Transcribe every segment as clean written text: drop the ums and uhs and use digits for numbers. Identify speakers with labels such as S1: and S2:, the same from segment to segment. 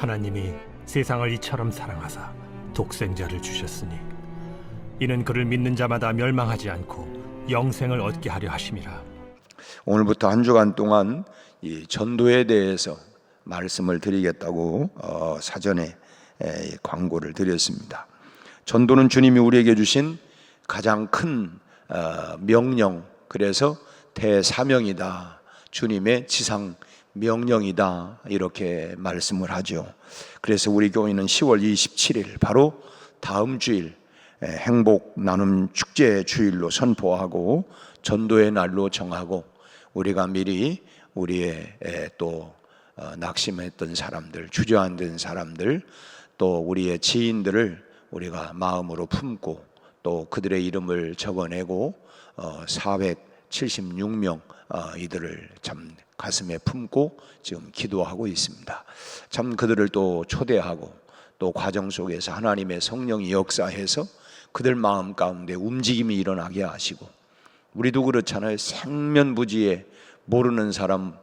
S1: 하나님이 세상을 이처럼 사랑하사 독생자를 주셨으니 이는 그를 믿는 자마다 멸망하지 않고 영생을 얻게 하려 하심이라.
S2: 오늘부터 한 주간 동안 이 전도에 대해서 말씀을 드리겠다고 사전에 광고를 드렸습니다. 전도는 주님이 우리에게 주신 가장 큰 명령, 그래서 대사명이다, 주님의 지상 명령이다, 이렇게 말씀을 하죠. 그래서 우리 교회는 10월 27일 바로 다음 주일 행복 나눔 축제 주일로 선포하고 전도의 날로 정하고, 우리가 미리 우리의 또 낙심했던 사람들, 주저앉은 사람들, 또 우리의 지인들을 우리가 마음으로 품고 또 그들의 이름을 적어내고 476명 이들을 참 가슴에 품고 지금 기도하고 있습니다. 참 그들을 또 초대하고 또 과정 속에서 하나님의 성령이 역사해서 그들 마음 가운데 움직임이 일어나게 하시고, 우리도 그렇잖아요. 생면부지에 모르는 사람,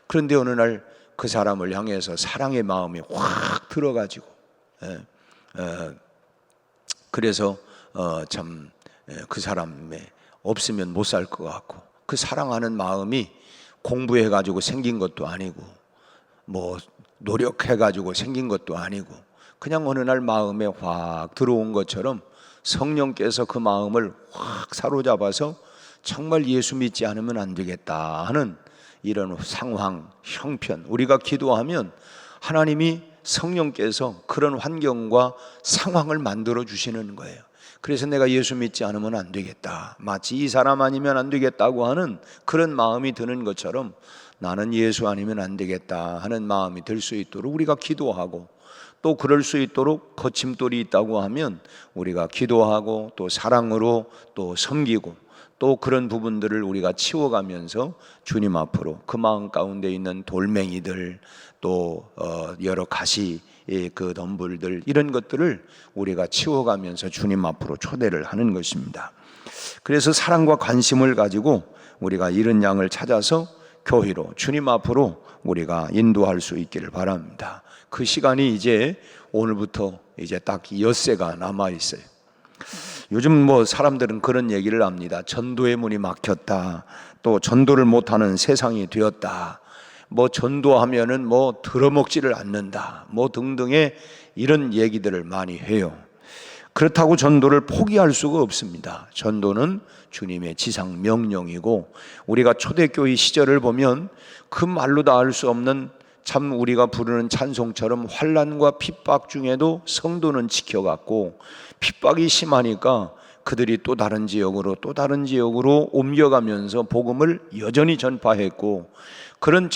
S2: 그런데 어느 날 그 사람을 향해서 사랑의 마음이 확 들어가지고 그래서 참 그 사람에 없으면 못 살 것 같고, 그 사랑하는 마음이 공부해가지고 생긴 것도 아니고 뭐 노력해가지고 생긴 것도 아니고 그냥 어느 날 마음에 확 들어온 것처럼 성령께서 그 마음을 확 사로잡아서 정말 예수 믿지 않으면 안 되겠다 하는 이런 상황, 형편, 우리가 기도하면 하나님이 성령께서 그런 환경과 상황을 만들어 주시는 거예요. 그래서 내가 예수 믿지 않으면 안 되겠다, 마치 이 사람 아니면 안 되겠다고 하는 그런 마음이 드는 것처럼 나는 예수 아니면 안 되겠다 하는 마음이 들 수 있도록 우리가 기도하고, 또 그럴 수 있도록 거침돌이 있다고 하면 우리가 기도하고 또 사랑으로 또 섬기고, 또 그런 부분들을 우리가 치워가면서 주님 앞으로 그 마음 가운데 있는 돌멩이들, 또 여러 가시 그 덤불들, 이런 것들을 우리가 치워가면서 주님 앞으로 초대를 하는 것입니다. 그래서 사랑과 관심을 가지고 우리가 이런 양을 찾아서 교회로 주님 앞으로 우리가 인도할 수 있기를 바랍니다. 그 시간이 이제 오늘부터 이제 딱 엿새가 남아 있어요. 요즘 뭐 사람들은 그런 얘기를 합니다. 전도의 문이 막혔다, 또 전도를 못하는 세상이 되었다, 뭐 전도하면은 뭐 들어먹지를 않는다, 뭐 등등의 이런 얘기들을 많이 해요. 그렇다고 전도를 포기할 수가 없습니다. 전도는 주님의 지상 명령이고, 우리가 초대교회 시절을 보면 그 말로 다 알 수 없는, 참 우리가 부르는 찬송처럼 환난과 핍박 중에도 성도는 지켜갔고, 핍박이 심하니까 그들이 또 다른 지역으로 또 다른 지역으로 옮겨가면서 복음을 여전히 전파했고, 그런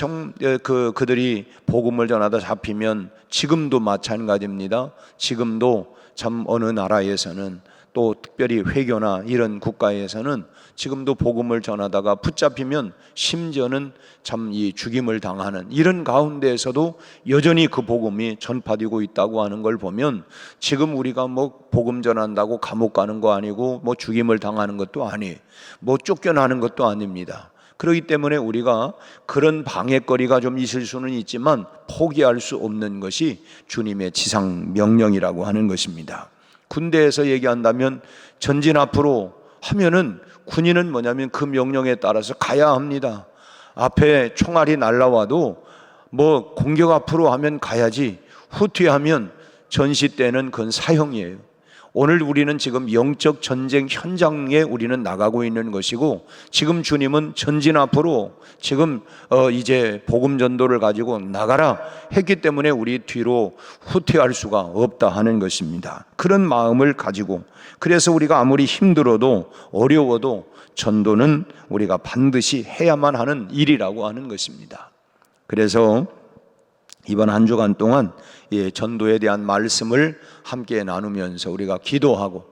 S2: 그들이 복음을 전하다 잡히면 지금도 마찬가지입니다. 지금도 참 어느 나라에서는, 또 특별히 회교나 이런 국가에서는 지금도 복음을 전하다가 붙잡히면 심지어는 참 이 죽임을 당하는 이런 가운데에서도 여전히 그 복음이 전파되고 있다고 하는 걸 보면, 지금 우리가 뭐 복음 전한다고 감옥 가는 거 아니고 뭐 죽임을 당하는 것도 아니에요. 뭐 쫓겨나는 것도 아닙니다. 그렇기 때문에 우리가 그런 방해거리가 좀 있을 수는 있지만 포기할 수 없는 것이 주님의 지상 명령이라고 하는 것입니다. 군대에서 얘기한다면 전진 앞으로 하면은 군인은 뭐냐면 그 명령에 따라서 가야 합니다. 앞에 총알이 날라와도 뭐 공격 앞으로 하면 가야지, 후퇴하면 전시 때는 그건 사형이에요. 오늘 우리는 지금 영적 전쟁 현장에 우리는 나가고 있는 것이고, 지금 주님은 전진 앞으로 지금 이제 복음 전도를 가지고 나가라 했기 때문에 우리 뒤로 후퇴할 수가 없다 하는 것입니다. 그런 마음을 가지고, 그래서 우리가 아무리 힘들어도 어려워도 전도는 우리가 반드시 해야만 하는 일이라고 하는 것입니다. 그래서 이번 한 주간 동안 전도에 대한 말씀을 함께 나누면서 우리가 기도하고,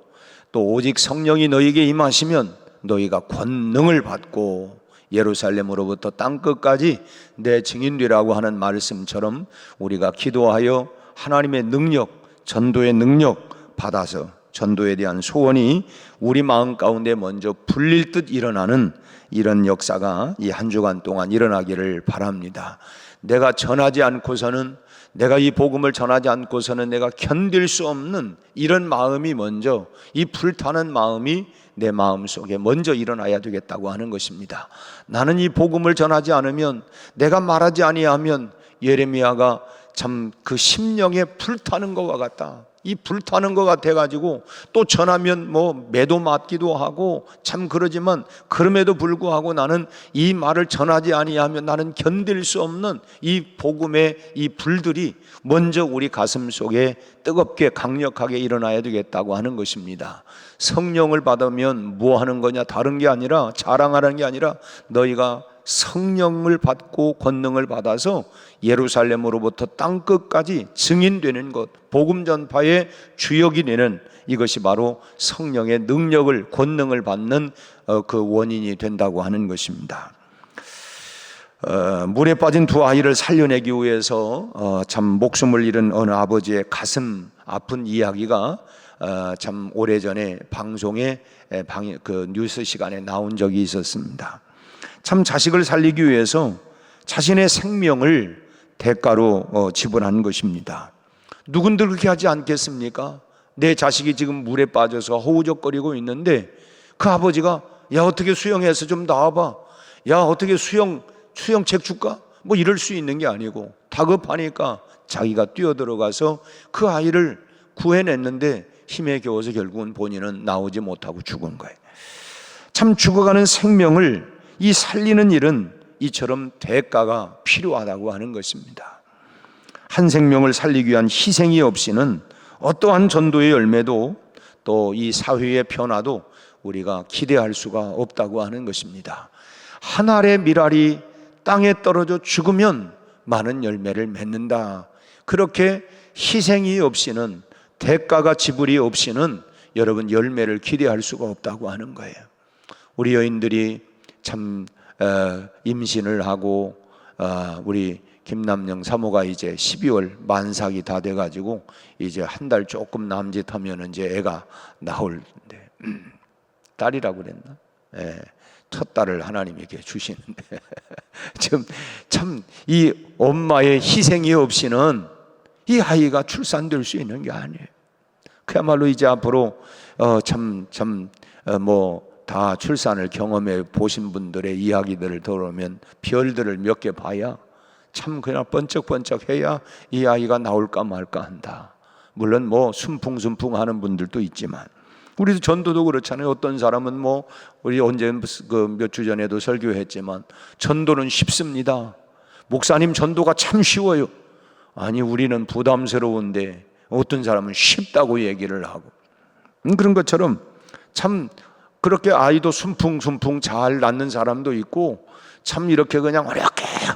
S2: 또 오직 성령이 너희에게 임하시면 너희가 권능을 받고 예루살렘으로부터 땅끝까지 내 증인되라고 하는 말씀처럼 우리가 기도하여 하나님의 능력, 전도의 능력 받아서 전도에 대한 소원이 우리 마음 가운데 먼저 불릴 듯 일어나는 이런 역사가 이 한 주간 동안 일어나기를 바랍니다. 내가 전하지 않고서는 내가 이 복음을 전하지 않고서는 내가 견딜 수 없는 이런 마음이 먼저, 이 불타는 마음이 내 마음 속에 먼저 일어나야 되겠다고 하는 것입니다. 나는 이 복음을 전하지 않으면, 내가 말하지 아니하면 예레미야가 참 그 심령에 불타는 것과 같다. 이 불타는 것 같아가지고 또 전하면 뭐 매도 맞기도 하고 참 그러지만, 그럼에도 불구하고 나는 이 말을 전하지 아니하면 나는 견딜 수 없는 이 복음의 이 불들이 먼저 우리 가슴 속에 뜨겁게 강력하게 일어나야 되겠다고 하는 것입니다. 성령을 받으면 뭐 하는 거냐? 다른 게 아니라, 자랑하는 게 아니라, 너희가 성령을 받고 권능을 받아서 예루살렘으로부터 땅끝까지 증인되는 것, 복음 전파의 주역이 되는, 이것이 바로 성령의 능력을, 권능을 받는 그 원인이 된다고 하는 것입니다. 물에 빠진 두 아이를 살려내기 위해서 참 목숨을 잃은 어느 아버지의 가슴 아픈 이야기가 참 오래전에 방송에 그 뉴스 시간에 나온 적이 있었습니다. 참 자식을 살리기 위해서 자신의 생명을 대가로 지불한 것입니다. 누군들 그렇게 하지 않겠습니까? 내 자식이 지금 물에 빠져서 허우적거리고 있는데 그 아버지가 야 어떻게 수영해서 좀 나와봐, 야 어떻게 수영책 줄까? 뭐 이럴 수 있는 게 아니고 다급하니까 자기가 뛰어들어가서 그 아이를 구해냈는데 힘에 겨워서 결국은 본인은 나오지 못하고 죽은 거예요. 참 죽어가는 생명을 이 살리는 일은 이처럼 대가가 필요하다고 하는 것입니다. 한 생명을 살리기 위한 희생이 없이는 어떠한 전도의 열매도 또 이 사회의 변화도 우리가 기대할 수가 없다고 하는 것입니다. 한 알의 밀알이 땅에 떨어져 죽으면 많은 열매를 맺는다. 그렇게 희생이 없이는, 대가가 지불이 없이는 여러분 열매를 기대할 수가 없다고 하는 거예요. 우리 여인들이 참 임신을 하고 우리 김남영 사모가 이제 12월 만삭이 다 돼가지고 이제 한 달 조금 남짓하면 이제 애가 나올는데 딸이라고 그랬나? 예, 첫 딸을 하나님에게 주시는데 지금 참 이 엄마의 희생이 없이는 이 아이가 출산될 수 있는 게 아니에요. 그야말로 이제 앞으로 다 출산을 경험해 보신 분들의 이야기들을 들으면 별들을 몇 개 봐야 참 그냥 번쩍번쩍 해야 이 아이가 나올까 말까 한다. 물론 뭐 순풍순풍 하는 분들도 있지만 우리도 전도도 그렇잖아요. 어떤 사람은 뭐 우리 언제 몇 주 전에도 설교했지만 전도는 쉽습니다. 목사님 전도가 참 쉬워요. 아니 우리는 부담스러운데 어떤 사람은 쉽다고 얘기를 하고 그런 것처럼 참 그렇게 아이도 순풍순풍 잘 낳는 사람도 있고 참 이렇게 그냥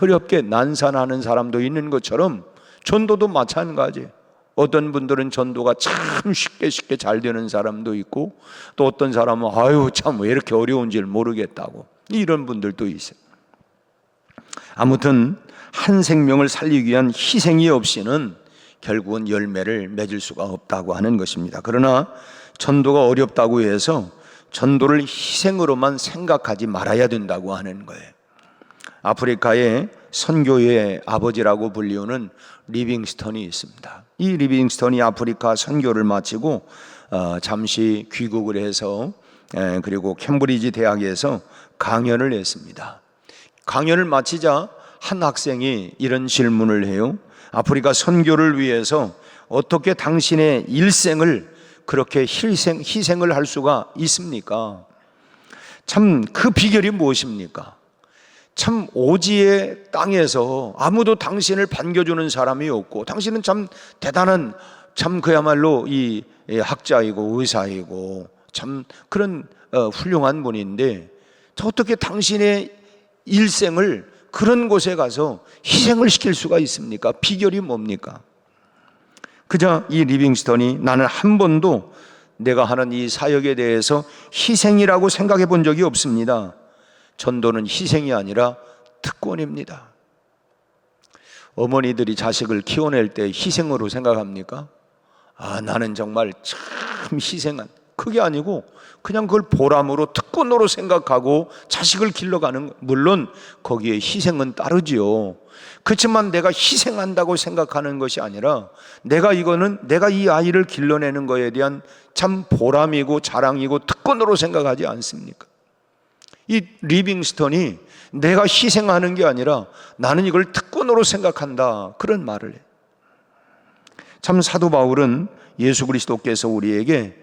S2: 어렵게 난산하는 사람도 있는 것처럼 전도도 마찬가지예요. 어떤 분들은 전도가 참 쉽게 잘 되는 사람도 있고 또 어떤 사람은 아유 참 왜 이렇게 어려운지를 모르겠다고 이런 분들도 있어요. 아무튼 한 생명을 살리기 위한 희생이 없이는 결국은 열매를 맺을 수가 없다고 하는 것입니다. 그러나 전도가 어렵다고 해서 전도를 희생으로만 생각하지 말아야 된다고 하는 거예요. 아프리카의 선교의 아버지라고 불리우는 리빙스턴이 있습니다. 이 리빙스턴이 아프리카 선교를 마치고 잠시 귀국을 해서 그리고 캠브리지 대학에서 강연을 했습니다. 강연을 마치자 한 학생이 이런 질문을 해요. 아프리카 선교를 위해서 어떻게 당신의 일생을 그렇게 희생을 할 수가 있습니까? 참 그 비결이 무엇입니까? 참 오지의 땅에서 아무도 당신을 반겨주는 사람이 없고 당신은 참 대단한 참 그야말로 이 학자이고 의사이고 참 그런 훌륭한 분인데 어떻게 당신의 일생을 그런 곳에 가서 희생을 시킬 수가 있습니까? 비결이 뭡니까? 그저 이 리빙스턴이 나는 한 번도 내가 하는 이 사역에 대해서 희생이라고 생각해 본 적이 없습니다. 전도는 희생이 아니라 특권입니다. 어머니들이 자식을 키워낼 때 희생으로 생각합니까? 나는 정말 참 희생한, 그게 아니고 그냥 그걸 보람으로 특권으로 생각하고 자식을 길러가는, 물론 거기에 희생은 따르지요. 그렇지만 내가 희생한다고 생각하는 것이 아니라 내가 이 아이를 길러내는 것에 대한 참 보람이고 자랑이고 특권으로 생각하지 않습니까? 이 리빙스턴이 내가 희생하는 게 아니라 나는 이걸 특권으로 생각한다, 그런 말을 해요. 참 사도 바울은 예수 그리스도께서 우리에게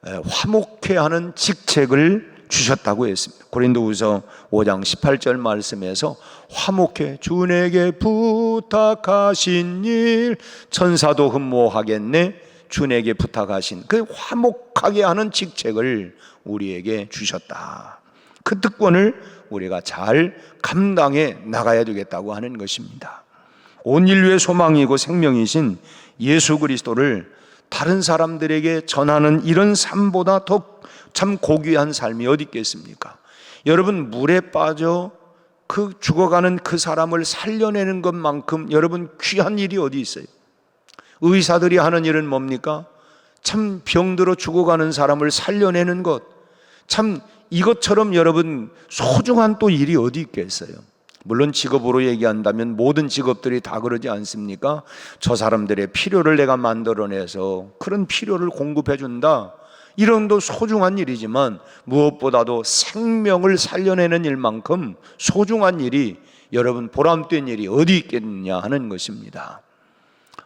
S2: 화목해 하는 직책을 주셨다고 했습니다. 고린도후서 5장 18절 말씀에서 화목해 주님에게 부탁하신 일 천사도 흠모하겠네, 주님에게 부탁하신 그 화목하게 하는 직책을 우리에게 주셨다. 그 특권을 우리가 잘 감당해 나가야 되겠다고 하는 것입니다. 온 인류의 소망이고 생명이신 예수 그리스도를 다른 사람들에게 전하는 이런 삶보다 더 참 고귀한 삶이 어디 있겠습니까? 여러분, 물에 빠져 그 죽어가는 그 사람을 살려내는 것만큼 여러분 귀한 일이 어디 있어요? 의사들이 하는 일은 뭡니까? 참 병들어 죽어가는 사람을 살려내는 것, 참 이것처럼 여러분 소중한 또 일이 어디 있겠어요? 물론 직업으로 얘기한다면 모든 직업들이 다 그러지 않습니까? 저 사람들의 필요를 내가 만들어내서 그런 필요를 공급해 준다, 이런 도 소중한 일이지만 무엇보다도 생명을 살려내는 일만큼 소중한 일이, 여러분 보람된 일이 어디 있겠느냐 하는 것입니다.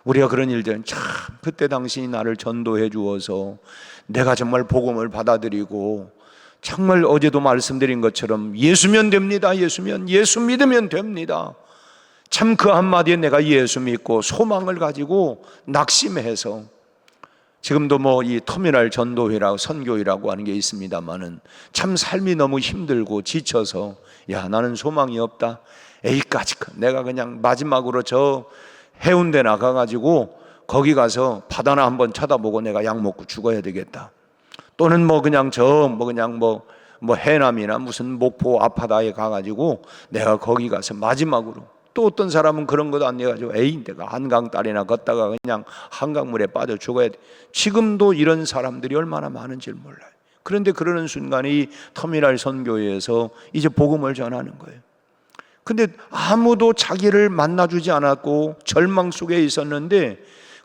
S2: 우리가 그런 일들은 참 그때 당신이 나를 전도해 주어서 내가 정말 복음을 받아들이고 정말 어제도 말씀드린 것처럼 예수면 됩니다. 예수 믿으면 됩니다. 참 그 한마디에 내가 예수 믿고 소망을 가지고 낙심해서, 지금도 뭐 이 터미널 전도회라고 선교회라고 하는 게 있습니다만은 참 삶이 너무 힘들고 지쳐서 야, 나는 소망이 없다, 에이까지 내가 그냥 마지막으로 저 해운대 나가가지고 거기 가서 바다나 한번 쳐다보고 내가 약 먹고 죽어야 되겠다, 또는 뭐 그냥 해남이나 무슨 목포 아파다에 가가지고 내가 거기 가서 마지막으로, 또 어떤 사람은 그런 것도 안 해가지고 에이 내가 한강 딸이나 걷다가 그냥 한강물에 빠져 죽어야 돼. 지금도 이런 사람들이 얼마나 많은지 몰라요. 그런데 그러는 순간에 이 터미널 선교회에서 이제 복음을 전하는 거예요. 근데 아무도 자기를 만나주지 않았고 절망 속에 있었는데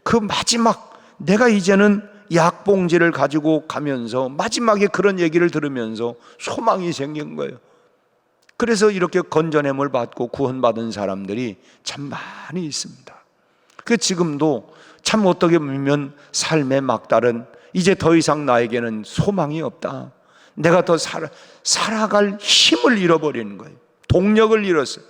S2: 그 마지막, 내가 이제는 약봉지를 가지고 가면서 마지막에 그런 얘기를 들으면서 소망이 생긴 거예요. 그래서 이렇게 건전함을 받고 구원받은 사람들이 참 많이 있습니다. 그 지금도 참 어떻게 보면 삶의 막달은 이제 더 이상 나에게는 소망이 없다, 내가 더 살아갈 힘을 잃어버리는 거예요. 동력을 잃었어요.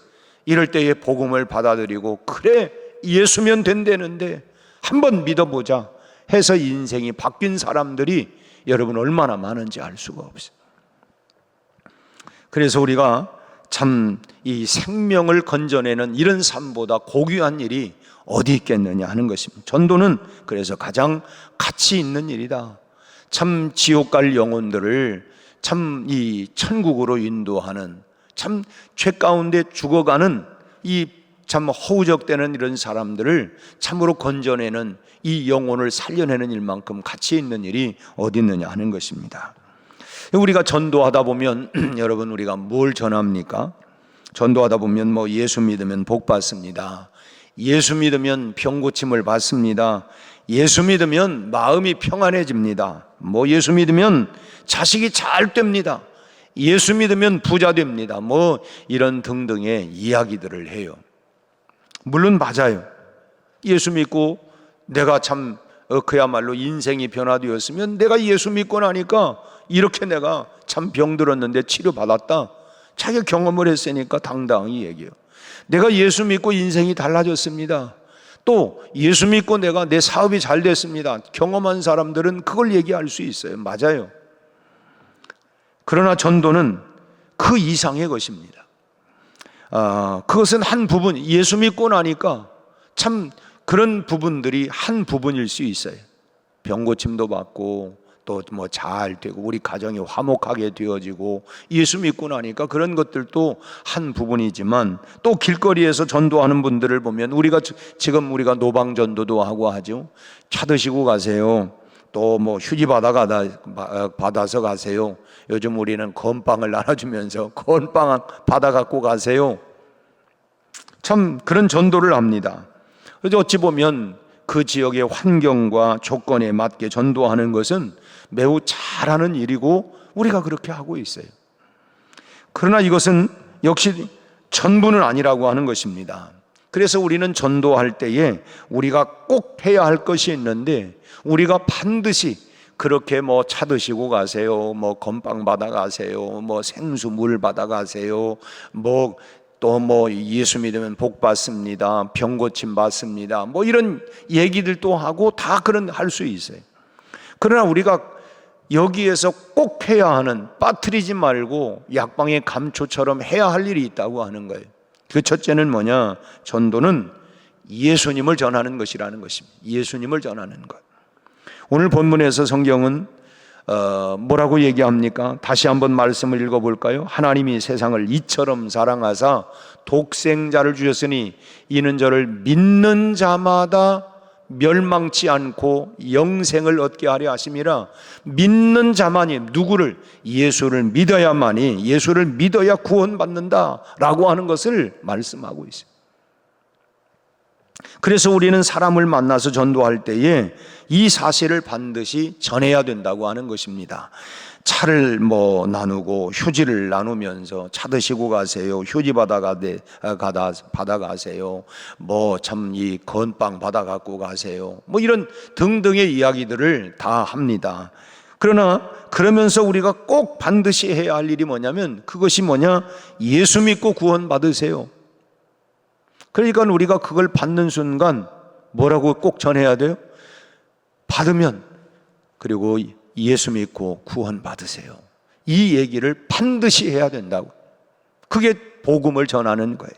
S2: 이럴 때에 복음을 받아들이고 그래 예수면 된다는데 한번 믿어보자 해서 인생이 바뀐 사람들이 여러분 얼마나 많은지 알 수가 없어요. 그래서 우리가 참 이 생명을 건져내는 이런 삶보다 고귀한 일이 어디 있겠느냐 하는 것입니다. 전도는 그래서 가장 가치 있는 일이다. 참 지옥 갈 영혼들을 참 이 천국으로 인도하는, 참 죄 가운데 죽어가는 이 참 허우적대는 이런 사람들을 참으로 건져내는, 이 영혼을 살려내는 일만큼 가치 있는 일이 어디 있느냐 하는 것입니다. 우리가 전도하다 보면 여러분 우리가 뭘 전합니까? 전도하다 보면 뭐 예수 믿으면 복 받습니다, 예수 믿으면 병 고침을 받습니다, 예수 믿으면 마음이 평안해집니다, 뭐 예수 믿으면 자식이 잘 됩니다, 예수 믿으면 부자 됩니다, 뭐 이런 등등의 이야기들을 해요. 물론 맞아요. 예수 믿고 내가 참 그야말로 인생이 변화되었으면 내가 예수 믿고 나니까 이렇게 내가 참 병들었는데 치료받았다, 자기가 경험을 했으니까 당당히 얘기해요. 내가 예수 믿고 인생이 달라졌습니다, 또 예수 믿고 내가 내 사업이 잘 됐습니다, 경험한 사람들은 그걸 얘기할 수 있어요. 맞아요. 그러나 전도는 그 이상의 것입니다. 그것은 한 부분, 예수 믿고 나니까 참 그런 부분들이 한 부분일 수 있어요. 병 고침도 받고 또 뭐 잘 되고 우리 가정이 화목하게 되어지고 예수 믿고 나니까 그런 것들도 한 부분이지만, 또 길거리에서 전도하는 분들을 보면 우리가 지금 우리가 노방 전도도 하고 하죠. 차 드시고 가세요. 또 뭐 휴지 받아서 가세요. 요즘 우리는 건빵을 나눠주면서 건빵 받아 갖고 가세요. 참 그런 전도를 합니다. 그래서 어찌 보면 그 지역의 환경과 조건에 맞게 전도하는 것은 매우 잘하는 일이고 우리가 그렇게 하고 있어요. 그러나 이것은 역시 전부는 아니라고 하는 것입니다. 그래서 우리는 전도할 때에 우리가 꼭 해야 할 것이 있는데, 우리가 반드시 그렇게 뭐 차 드시고 가세요, 뭐 건빵 받아 가세요, 뭐 생수 물 받아 가세요, 뭐 또 뭐 예수 믿으면 복 받습니다, 병 고침 받습니다, 뭐 이런 얘기들도 하고 다 그런 할 수 있어요. 그러나 우리가 여기에서 꼭 해야 하는, 빠뜨리지 말고 약방의 감초처럼 해야 할 일이 있다고 하는 거예요. 그 첫째는 뭐냐? 전도는 예수님을 전하는 것이라는 것입니다. 예수님을 전하는 것. 오늘 본문에서 성경은 뭐라고 얘기합니까? 다시 한번 말씀을 읽어볼까요? 하나님이 세상을 이처럼 사랑하사 독생자를 주셨으니 이는 저를 믿는 자마다 멸망치 않고 영생을 얻게 하려 하심이라. 믿는 자만이, 누구를? 예수를 믿어야만이, 예수를 믿어야 구원받는다라고 하는 것을 말씀하고 있어요. 그래서 우리는 사람을 만나서 전도할 때에 이 사실을 반드시 전해야 된다고 하는 것입니다. 차를 뭐 나누고 휴지를 나누면서 차 드시고 가세요, 휴지 받아 가세요, 뭐 참 이 건빵 받아 갖고 가세요, 뭐 이런 등등의 이야기들을 다 합니다. 그러나 그러면서 우리가 꼭 반드시 해야 할 일이 뭐냐면, 그것이 뭐냐? 예수 믿고 구원 받으세요. 그러니까 우리가 그걸 받는 순간 뭐라고 꼭 전해야 돼요? 받으면, 그리고 예수 믿고 구원 받으세요. 이 얘기를 반드시 해야 된다고. 그게 복음을 전하는 거예요.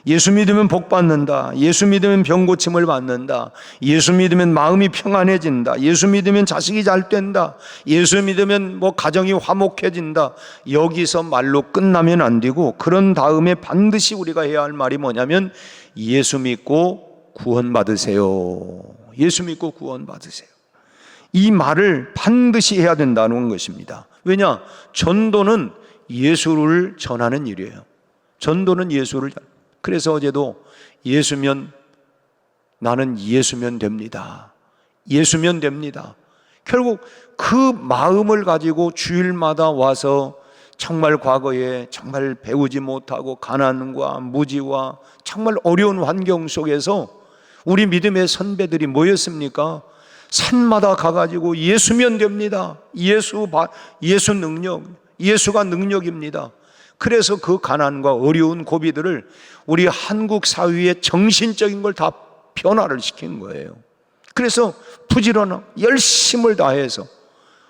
S2: 예수 믿으면 복 받는다, 예수 믿으면 병 고침을 받는다, 예수 믿으면 마음이 평안해진다, 예수 믿으면 자식이 잘 된다, 예수 믿으면 뭐 가정이 화목해진다. 여기서 말로 끝나면 안 되고, 그런 다음에 반드시 우리가 해야 할 말이 뭐냐면, 예수 믿고 구원 받으세요. 예수 믿고 구원 받으세요. 이 말을 반드시 해야 된다는 것입니다. 왜냐? 전도는 예수를 전하는 일이에요. 전도는 예수를. 그래서 어제도 예수면, 나는 예수면 됩니다, 예수면 됩니다. 결국 그 마음을 가지고 주일마다 와서 정말 과거에 정말 배우지 못하고 가난과 무지와 정말 어려운 환경 속에서 우리 믿음의 선배들이 뭐였습니까? 산마다 가가지고 예수면 됩니다, 예수 능력, 예수가 능력입니다. 그래서 그 가난과 어려운 고비들을 우리 한국 사회의 정신적인 걸 다 변화를 시킨 거예요. 그래서 부지런한 열심을 다해서,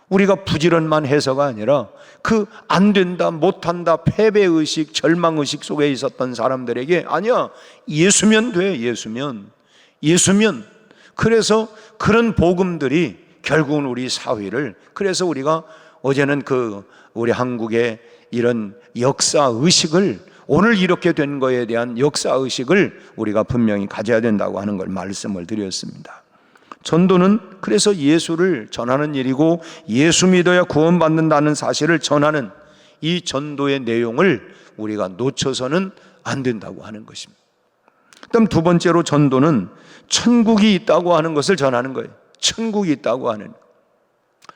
S2: 우리가 부지런만 해서가 아니라 그 안 된다, 못한다, 패배의식, 절망의식 속에 있었던 사람들에게, 아니야, 예수면 돼, 예수면. 그래서 그런 복음들이 결국은 우리 사회를, 그래서 우리가 어제는 우리 한국의 이런 역사의식을, 오늘 이렇게 된 거에 대한 역사의식을 우리가 분명히 가져야 된다고 하는 걸 말씀을 드렸습니다. 전도는 그래서 예수를 전하는 일이고, 예수 믿어야 구원받는다는 사실을 전하는 이 전도의 내용을 우리가 놓쳐서는 안 된다고 하는 것입니다. 그다음 두 번째로, 전도는 천국이 있다고 하는 것을 전하는 거예요. 천국이 있다고 하는.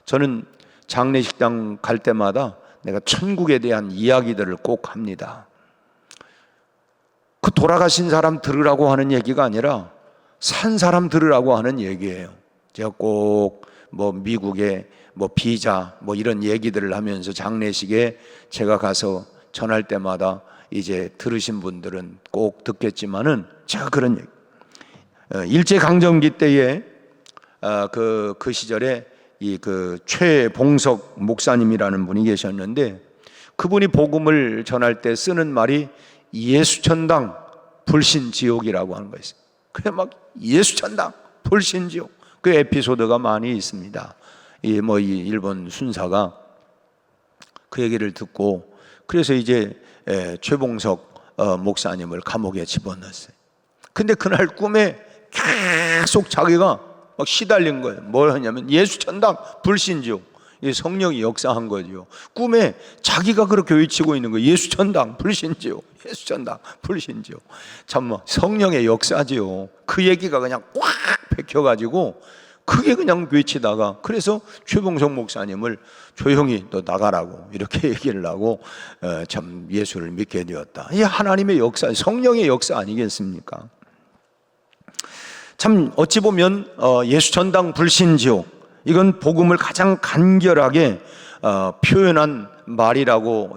S2: 저는 장례식장 갈 때마다 내가 천국에 대한 이야기들을 꼭 합니다. 그 돌아가신 사람 들으라고 하는 얘기가 아니라 산 사람 들으라고 하는 얘기예요. 제가 꼭 뭐 미국의 뭐 비자 뭐 이런 얘기들을 하면서 장례식에 제가 가서 전할 때마다 이제 들으신 분들은 꼭 듣겠지만은, 제가 그런 얘기, 일제강점기 때에 그 시절에 그 최봉석 목사님이라는 분이 계셨는데, 그분이 복음을 전할 때 쓰는 말이 예수천당 불신지옥이라고 하는 거였어요. 그냥 막 예수천당 불신지옥, 그 에피소드가 많이 있습니다. 이 일본 순사가 그 얘기를 듣고, 그래서 이제 최봉석 목사님을 감옥에 집어넣었어요. 근데 그날 꿈에 계속 자기가 막 시달린 거예요. 뭘 하냐면 예수 천당 불신지옥. 이 성령이 역사한 거죠. 꿈에 자기가 그렇게 외치고 있는 거예요. 예수 천당 불신지옥, 예수 천당 불신지옥. 참 성령의 역사지요. 그 얘기가 그냥 꽉 박혀가지고 그게 그냥 외치다가, 그래서 최봉성 목사님을 조용히 너 나가라고 이렇게 얘기를 하고 참 예수를 믿게 되었다. 이 하나님의 역사, 성령의 역사 아니겠습니까? 참 어찌 보면 예수 천당 불신지옥, 이건 복음을 가장 간결하게 표현한 말이라고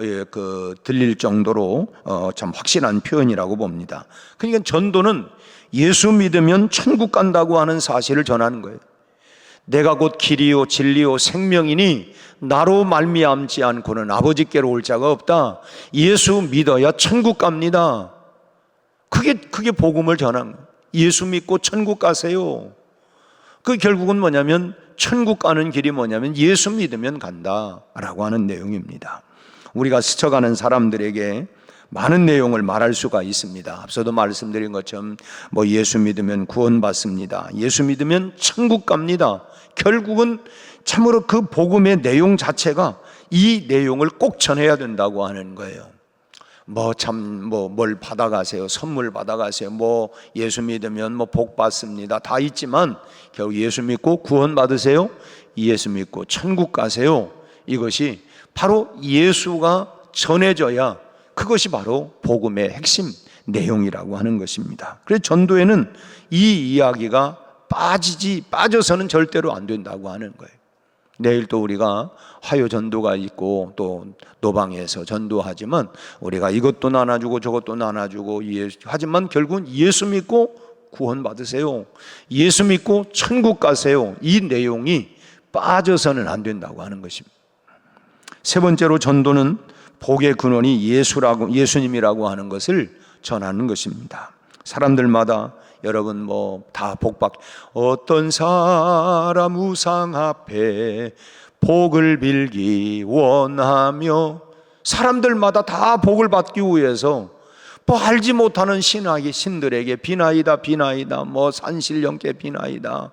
S2: 들릴 정도로 참 확실한 표현이라고 봅니다. 그러니까 전도는 예수 믿으면 천국 간다고 하는 사실을 전하는 거예요. 내가 곧 길이요 진리요 생명이니 나로 말미암지 않고는 아버지께로 올 자가 없다. 예수 믿어야 천국 갑니다. 그게 복음을 전하는 거예요. 예수 믿고 천국 가세요. 그 결국은 뭐냐면, 천국 가는 길이 뭐냐면 예수 믿으면 간다라고 하는 내용입니다. 우리가 스쳐가는 사람들에게 많은 내용을 말할 수가 있습니다. 앞서도 말씀드린 것처럼 예수 믿으면 구원받습니다. 예수 믿으면 천국 갑니다. 결국은 참으로 그 복음의 내용 자체가 이 내용을 꼭 전해야 된다고 하는 거예요. 뭘 받아가세요, 선물 받아가세요, 예수 믿으면 복 받습니다, 다 있지만 결국 예수 믿고 구원 받으세요, 예수 믿고 천국 가세요. 이것이 바로 예수가 전해져야 그것이 바로 복음의 핵심 내용이라고 하는 것입니다. 그래서 전도에는 이 이야기가 빠져서는 절대로 안 된다고 하는 거예요. 내일 또 우리가 화요 전도가 있고 또 노방에서 전도하지만 우리가 이것도 나눠주고 저것도 나눠주고 하지만 결국은 예수 믿고 구원 받으세요, 예수 믿고 천국 가세요. 이 내용이 빠져서는 안 된다고 하는 것입니다. 세 번째로 전도는 복의 근원이 예수님이라고 하는 것을 전하는 것입니다. 사람들마다 여러분 다 복받, 어떤 사람 우상 앞에 복을 빌기 원하며, 사람들마다 다 복을 받기 위해서 알지 못하는 신들에게 비나이다 산신령께 비나이다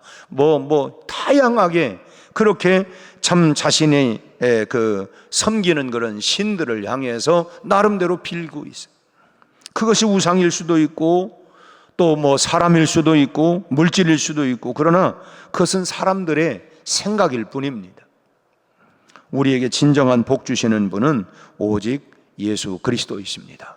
S2: 다양하게 그렇게 참 자신의 섬기는 그런 신들을 향해서 나름대로 빌고 있어요. 그것이 우상일 수도 있고 또 사람일 수도 있고 물질일 수도 있고, 그러나 그것은 사람들의 생각일 뿐입니다. 우리에게 진정한 복 주시는 분은 오직 예수 그리스도이십니다.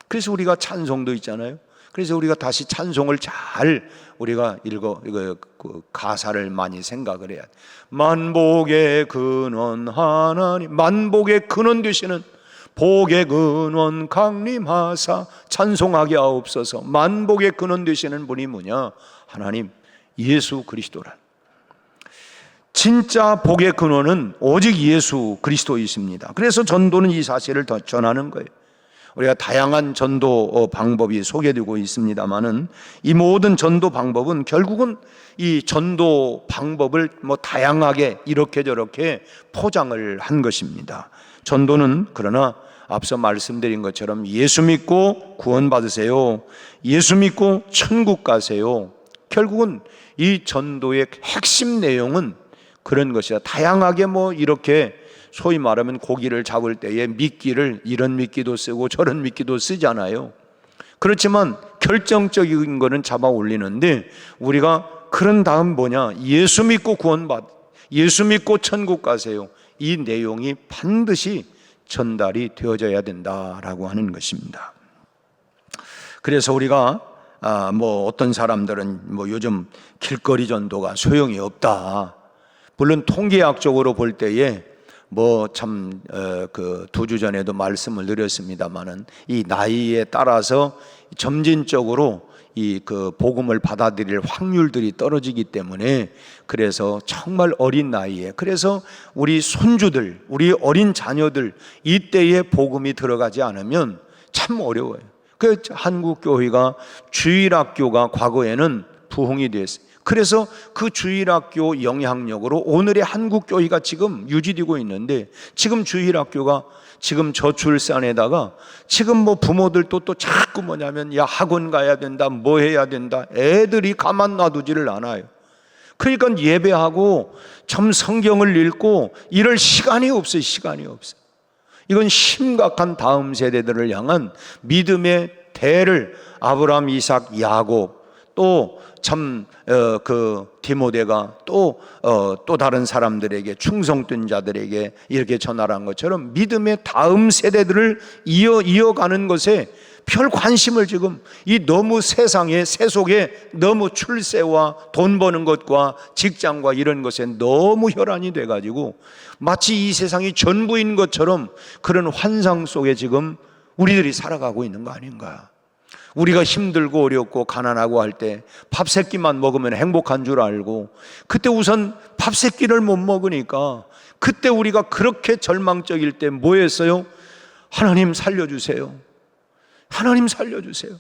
S2: 그래서 우리가 찬송도 있잖아요. 그래서 우리가 다시 찬송을 잘 우리가 그 가사를 많이 생각을 해야 돼. 만복의 근원 하나님, 만복의 근원 되시는 복의 근원 강림하사 찬송하게 하옵소서. 만복의 근원 되시는 분이 뭐냐? 하나님 예수 그리스도란. 진짜 복의 근원은 오직 예수 그리스도이십니다. 그래서 전도는 이 사실을 더 전하는 거예요. 우리가 다양한 전도 방법이 소개되고 있습니다만은 이 모든 전도 방법은 결국은 이 전도 방법을 다양하게 이렇게 저렇게 포장을 한 것입니다. 전도는 그러나 앞서 말씀드린 것처럼 예수 믿고 구원 받으세요, 예수 믿고 천국 가세요. 결국은 이 전도의 핵심 내용은 그런 것이다. 다양하게 이렇게 소위 말하면 고기를 잡을 때에 미끼를 이런 미끼도 쓰고 저런 미끼도 쓰잖아요. 그렇지만 결정적인 거는 잡아 올리는데, 우리가 그런 다음 뭐냐? 예수 믿고 구원받, 예수 믿고 천국 가세요. 이 내용이 반드시 전달이 되어져야 된다라고 하는 것입니다. 그래서 우리가 어떤 사람들은 요즘 길거리 전도가 소용이 없다. 물론 통계학적으로 볼 때에 그 2주 전에도 말씀을 드렸습니다만은 이 나이에 따라서 점진적으로 그 복음을 받아들일 확률들이 떨어지기 때문에, 그래서 정말 어린 나이에, 그래서 우리 손주들, 우리 어린 자녀들 이때에 복음이 들어가지 않으면 참 어려워요. 그 한국 교회가 주일학교가 과거에는 부흥이 됐어요. 그래서 그 주일학교 영향력으로 오늘의 한국 교회가 지금 유지되고 있는데, 지금 주일학교가 지금 저출산에다가 지금 부모들도 또 자꾸 뭐냐면 야 학원 가야 된다, 뭐 해야 된다, 애들이 가만 놔두지를 않아요. 그러니까 예배하고 참 성경을 읽고 이럴 시간이 없어요. 시간이 없어요. 이건 심각한 다음 세대들을 향한 믿음의 대를 아브라함, 이삭, 야곱 또 참 디모데가 또 다른 사람들에게 충성된 자들에게 이렇게 전하라는 것처럼 믿음의 다음 세대들을 이어가는 것에 별 관심을 지금 이 너무 세상의 세속에 너무 출세와 돈 버는 것과 직장과 이런 것에 너무 혈안이 돼가지고 마치 이 세상이 전부인 것처럼 그런 환상 속에 지금 우리들이 살아가고 있는 거 아닌가. 우리가 힘들고 어렵고 가난하고 할 때 밥 세 끼만 먹으면 행복한 줄 알고 그때 우선 밥 세 끼를 못 먹으니까 그때 우리가 그렇게 절망적일 때 뭐 했어요? 하나님 살려주세요. 하나님 살려주세요.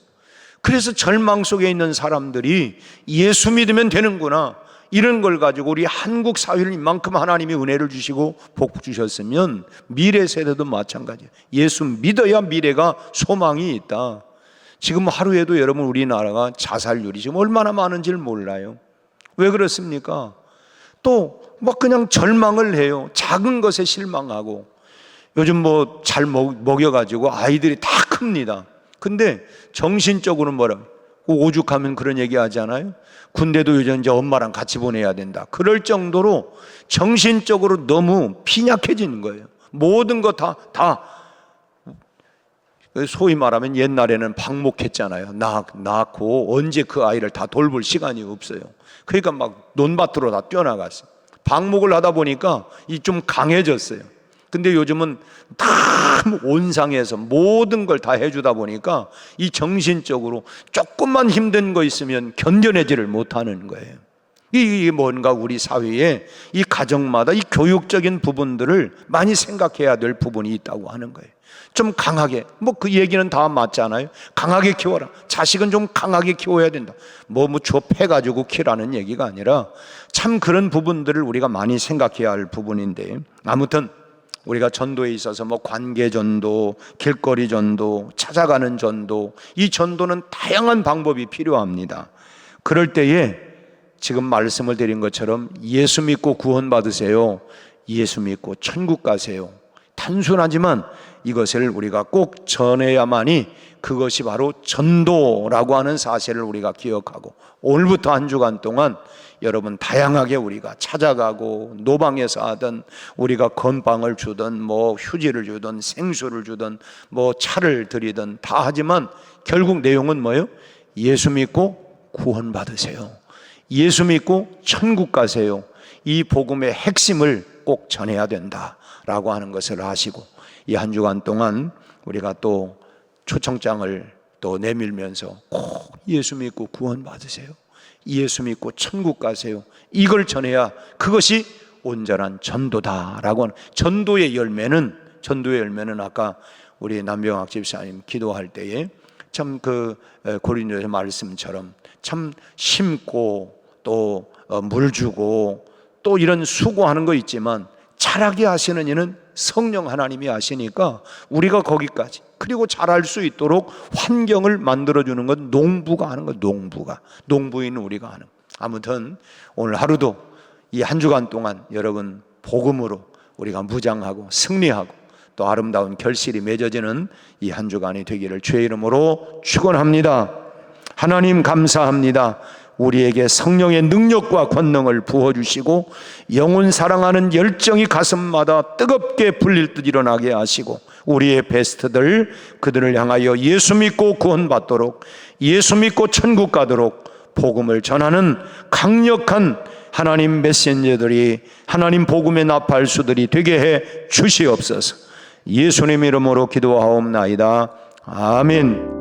S2: 그래서 절망 속에 있는 사람들이 예수 믿으면 되는구나 이런 걸 가지고 우리 한국 사회를 이만큼 하나님이 은혜를 주시고 복 주셨으면 미래 세대도 마찬가지예요. 예수 믿어야 미래가 소망이 있다. 지금 하루에도 여러분 우리나라가 자살률이 지금 얼마나 많은지를 몰라요. 왜 그렇습니까? 또 막 그냥 절망을 해요. 작은 것에 실망하고 요즘 뭐 잘 먹여가지고 아이들이 다 큽니다. 근데 정신적으로는 뭐라고 오죽하면 그런 얘기 하잖아요. 군대도 요즘 이제 엄마랑 같이 보내야 된다. 그럴 정도로 정신적으로 너무 빈약해지는 거예요. 모든 거 다 소위 말하면 옛날에는 방목했잖아요. 낳고 언제 그 아이를 다 돌볼 시간이 없어요. 그러니까 막 논밭으로 다 뛰어나갔어요. 방목을 하다 보니까 이 좀 강해졌어요. 근데 요즘은 다 온상에서 모든 걸 다 해주다 보니까 이 정신적으로 조금만 힘든 거 있으면 견뎌내지를 못하는 거예요. 이게 뭔가 우리 사회에 이 가정마다 이 교육적인 부분들을 많이 생각해야 될 부분이 있다고 하는 거예요. 좀 강하게, 뭐 그 얘기는 다 맞잖아요. 강하게 키워라. 자식은 좀 강하게 키워야 된다. 뭐 좁혀가지고 키라는 얘기가 아니라 참 그런 부분들을 우리가 많이 생각해야 할 부분인데, 아무튼 우리가 전도에 있어서 뭐 관계 전도, 길거리 전도, 찾아가는 전도, 이 전도는 다양한 방법이 필요합니다. 그럴 때에 지금 말씀을 드린 것처럼 예수 믿고 구원받으세요. 예수 믿고 천국 가세요. 단순하지만 이것을 우리가 꼭 전해야만이 그것이 바로 전도라고 하는 사실을 우리가 기억하고, 오늘부터 한 주간 동안 여러분 다양하게 우리가 찾아가고, 노방에서 하든 우리가 건빵을 주든 뭐 휴지를 주든 생수를 주든 뭐 차를 드리든 다 하지만 결국 내용은 뭐예요? 예수 믿고 구원받으세요. 예수 믿고 천국 가세요. 이 복음의 핵심을 꼭 전해야 된다라고 하는 것을 아시고, 이 한 주간 동안 우리가 또 초청장을 또 내밀면서 꼭 예수 믿고 구원받으세요. 예수 믿고 천국 가세요. 이걸 전해야 그것이 온전한 전도다라고 하는, 전도의 열매는 아까 우리 남병학 집사님 기도할 때에 참 그 고린도서 말씀처럼 참 심고 또 물 주고 또 이런 수고하는 거 있지만 자라게 하시는 이는 성령 하나님이 하시니까 우리가 거기까지, 그리고 잘할 수 있도록 환경을 만들어주는 건 농부가 하는 거, 농부인 우리가 하는. 아무튼 오늘 하루도 이 한 주간 동안 여러분 복음으로 우리가 무장하고 승리하고 또 아름다운 결실이 맺어지는 이 한 주간이 되기를 주의 이름으로 축원합니다. 하나님 감사합니다. 우리에게 성령의 능력과 권능을 부어주시고 영혼 사랑하는 열정이 가슴마다 뜨겁게 불릴 듯 일어나게 하시고, 우리의 베스트들 그들을 향하여 예수 믿고 구원받도록, 예수 믿고 천국 가도록 복음을 전하는 강력한 하나님 메신저들이, 하나님 복음의 나팔수들이 되게 해 주시옵소서. 예수님 이름으로 기도하옵나이다. 아멘.